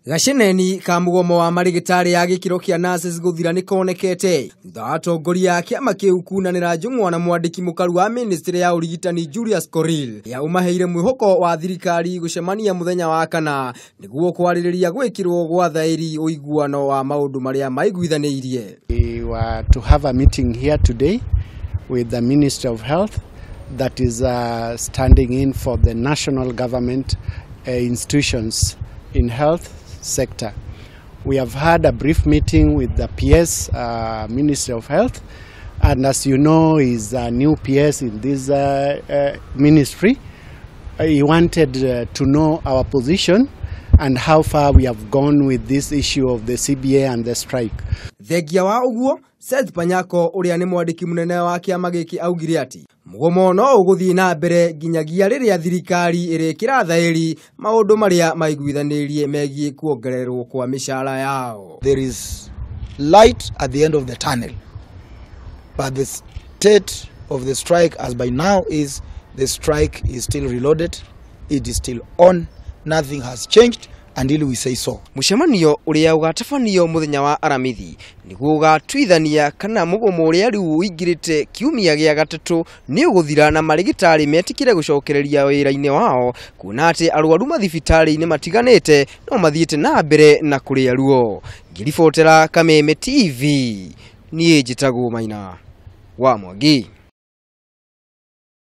Gaceneni ka Mugomo wa marigitari ya gikiro kia nurses guthira nikonekete thutha wa atongoria a Kiama kiu kunanira njung'wa na mwandiki mukaru wa ministry ya urigitani Julius Koril ya umaheire mwihoko wa thirikari gucemania muthenya wa kana niguo kwaririria gwikirwo gwa thairi uiguano wa maundu maria maiguithaniirie. We were to have a meeting here today with the Ministry of Health that is standing in for the national government institutions in health sector. We have had a brief meeting with the PS, Ministry of Health, and as you know, is a new PS in this ministry. He wanted to know our position and how far we have gone with this issue of the CBA and the strike. Thengia wa uguo, Seth Panyako uria ni mwandiki munene wa Kiama giki augire ati Mugomo no uguthii nambere nginyagia riria thirikari irikira thairi maundu maria maiguithanirie megie kuongererwo kwa mishahara yao. There is light at the end of the tunnel, but the state of the strike as by now is the strike is still reloaded, it is still on, nothing has changed until we say so. Mucemanio uria ugatabanio muthenya wa aramithi niguo gatwithania kana Mugomo uria riu uingirite kiumia gia gatatu ni uguthira na marigitari metikire gucokereria wira-ini wao kuona ati arwaru mathibitari-ini matiganite no mathiite na mbere na kuria ruo. Ngiribotera Kameme TV ni njitagwo Maina wa Mwangi.